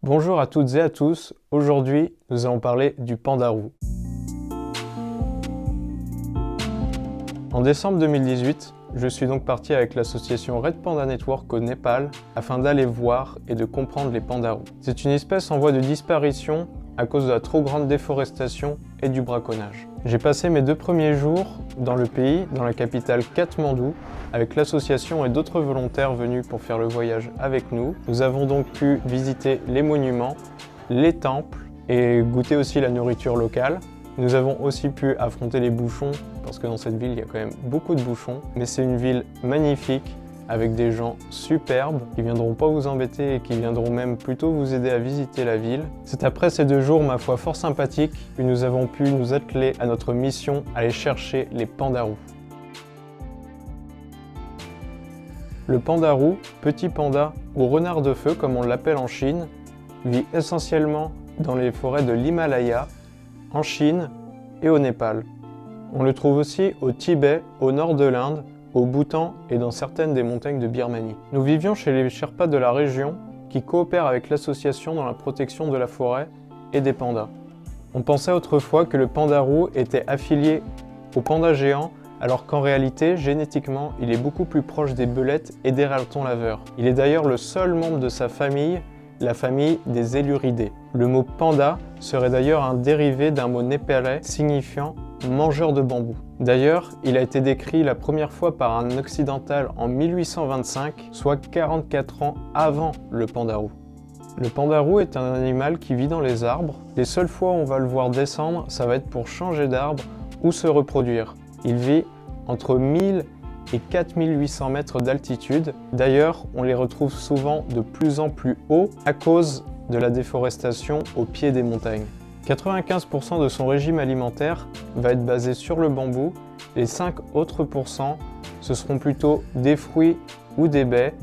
Bonjour à toutes et à tous, aujourd'hui nous allons parler du panda roux. En décembre 2018, je suis donc parti avec l'association Red Panda Network au Népal afin d'aller voir et de comprendre les pandas roux. C'est une espèce en voie de disparition à cause de la trop grande déforestation et du braconnage. J'ai passé mes 2 premiers jours dans le pays, dans la capitale Katmandou, avec l'association et d'autres volontaires venus pour faire le voyage avec nous. Nous avons donc pu visiter les monuments, les temples et goûter aussi la nourriture locale. Nous avons aussi pu affronter les bouchons, parce que dans cette ville il y a quand même beaucoup de bouchons, mais c'est une ville magnifique, avec des gens superbes qui viendront pas vous embêter et qui viendront même plutôt vous aider à visiter la ville. C'est après ces 2 jours, ma foi, fort sympathiques, que nous avons pu nous atteler à notre mission, aller chercher les pandas roux. Le panda roux, petit panda ou renard de feu comme on l'appelle en Chine, vit essentiellement dans les forêts de l'Himalaya, en Chine et au Népal. On le trouve aussi au Tibet, au nord de l'Inde, au Bhoutan et dans certaines des montagnes de Birmanie. Nous vivions chez les Sherpas de la région qui coopèrent avec l'association dans la protection de la forêt et des pandas. On pensait autrefois que le panda roux était affilié au panda géant, alors qu'en réalité, génétiquement, il est beaucoup plus proche des belettes et des ratons laveurs. Il est d'ailleurs le seul membre de sa famille, la famille des Ailuridés. Le mot panda serait d'ailleurs un dérivé d'un mot népalais signifiant mangeur de bambou. D'ailleurs, il a été décrit la première fois par un occidental en 1825, soit 44 ans avant le panda roux. Le panda roux est un animal qui vit dans les arbres. Les seules fois où on va le voir descendre, ça va être pour changer d'arbre ou se reproduire. Il vit entre 1000 et 4800 mètres d'altitude. D'ailleurs, on les retrouve souvent de plus en plus haut à cause de la déforestation au pied des montagnes. 95% de son régime alimentaire va être basé sur le bambou, les 5 autres pourcents, ce seront plutôt des fruits ou des baies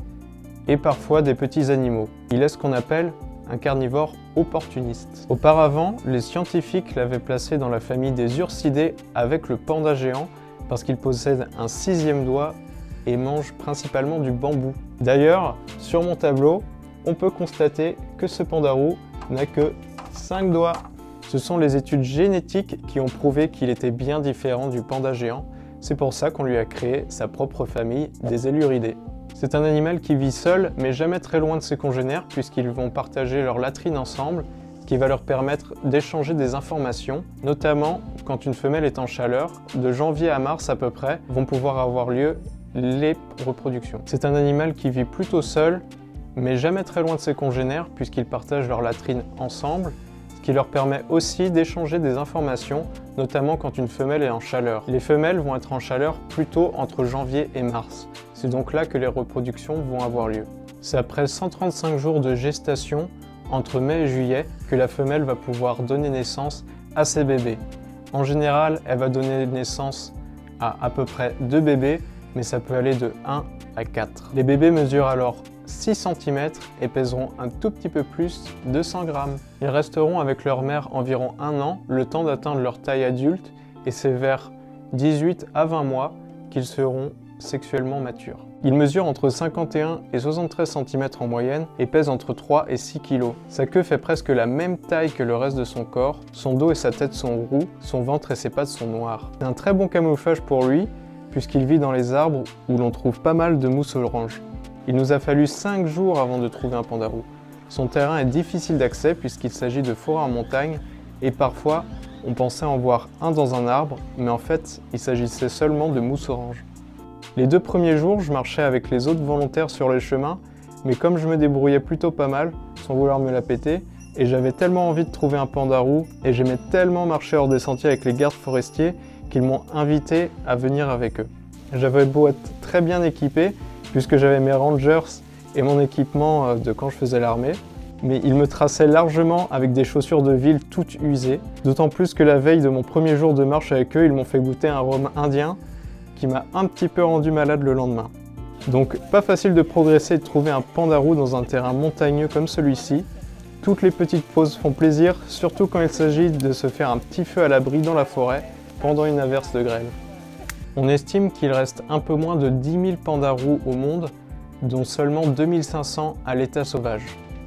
et parfois des petits animaux. Il est ce qu'on appelle un carnivore opportuniste. Auparavant, les scientifiques l'avaient placé dans la famille des ursidés avec le panda géant parce qu'il possède un 6e doigt et mange principalement du bambou. D'ailleurs, sur mon tableau, on peut constater que ce panda roux n'a que 5 doigts. Ce sont les études génétiques qui ont prouvé qu'il était bien différent du panda géant. C'est pour ça qu'on lui a créé sa propre famille des Ailuridés. C'est un animal qui vit seul, mais jamais très loin de ses congénères, puisqu'ils vont partager leur latrine ensemble, ce qui va leur permettre d'échanger des informations, notamment quand une femelle est en chaleur. De janvier à mars à peu près, vont pouvoir avoir lieu les reproductions. C'est un animal qui vit plutôt seul, mais jamais très loin de ses congénères, puisqu'ils partagent leur latrine ensemble, ce qui leur permet aussi d'échanger des informations, notamment quand une femelle est en chaleur. Les femelles vont être en chaleur plutôt entre janvier et mars. C'est donc là que les reproductions vont avoir lieu. C'est après 135 jours de gestation, entre mai et juillet, que la femelle va pouvoir donner naissance à ses bébés. En général, elle va donner naissance à peu près 2 bébés, mais ça peut aller de 1 à 4. Les bébés mesurent alors 6 cm et pèseront un tout petit peu plus de 100 grammes. Ils resteront avec leur mère environ 1 an, le temps d'atteindre leur taille adulte, et c'est vers 18 à 20 mois qu'ils seront sexuellement matures. Ils mesurent entre 51 et 73 cm en moyenne et pèsent entre 3 et 6 kg. Sa queue fait presque la même taille que le reste de son corps, son dos et sa tête sont roux, son ventre et ses pattes sont noirs. C'est un très bon camouflage pour lui, puisqu'il vit dans les arbres où l'on trouve pas mal de mousse orange. Il nous a fallu 5 jours avant de trouver un panda roux. Son terrain est difficile d'accès puisqu'il s'agit de forêts en montagne et parfois on pensait en voir un dans un arbre, mais en fait il s'agissait seulement de mousse orange. Les 2 premiers jours, je marchais avec les autres volontaires sur les chemins, mais comme je me débrouillais plutôt pas mal, sans vouloir me la péter, et j'avais tellement envie de trouver un panda roux, et j'aimais tellement marcher hors des sentiers avec les gardes forestiers, qu'ils m'ont invité à venir avec eux. J'avais beau être très bien équipé, puisque j'avais mes rangers et mon équipement de quand je faisais l'armée, mais ils me traçaient largement avec des chaussures de ville toutes usées, d'autant plus que la veille de mon premier jour de marche avec eux, ils m'ont fait goûter un rhum indien qui m'a un petit peu rendu malade le lendemain. Donc pas facile de progresser et de trouver un panda roux dans un terrain montagneux comme celui-ci. Toutes les petites pauses font plaisir, surtout quand il s'agit de se faire un petit feu à l'abri dans la forêt pendant une averse de grêle. On estime qu'il reste un peu moins de 10 000 pandas roux au monde, dont seulement 2500 à l'état sauvage.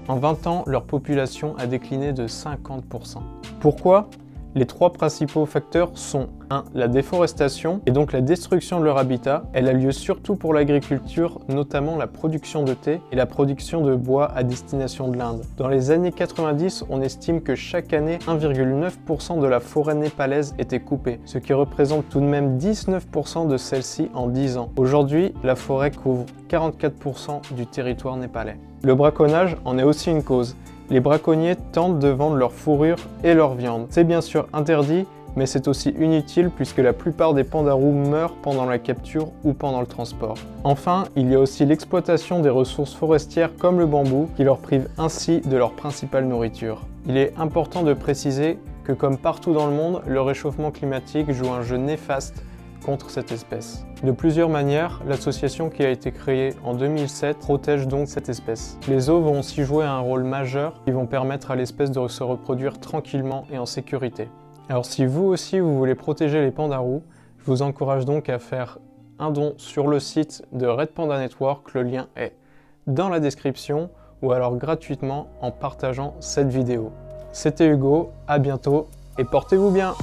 En 20 ans, leur population a décliné de 50%. Pourquoi ? Les 3 principaux facteurs sont 1. La déforestation et donc la destruction de leur habitat. Elle a lieu surtout pour l'agriculture, notamment la production de thé et la production de bois à destination de l'Inde. Dans les années 90, on estime que chaque année, 1,9% de la forêt népalaise était coupée, ce qui représente tout de même 19% de celle-ci en 10 ans. Aujourd'hui, la forêt couvre 44% du territoire népalais. Le braconnage en est aussi une cause. Les braconniers tentent de vendre leur fourrure et leur viande. C'est bien sûr interdit, mais c'est aussi inutile puisque la plupart des pandarous meurent pendant la capture ou pendant le transport. Enfin, il y a aussi l'exploitation des ressources forestières comme le bambou qui leur prive ainsi de leur principale nourriture. Il est important de préciser que comme partout dans le monde, le réchauffement climatique joue un jeu néfaste contre cette espèce. De plusieurs manières, l'association qui a été créée en 2007 protège donc cette espèce. Les zoos vont aussi jouer un rôle majeur qui vont permettre à l'espèce de se reproduire tranquillement et en sécurité. Alors si vous aussi vous voulez protéger les pandarous, je vous encourage donc à faire un don sur le site de Red Panda Network, le lien est dans la description ou alors gratuitement en partageant cette vidéo. C'était Hugo, à bientôt et portez-vous bien!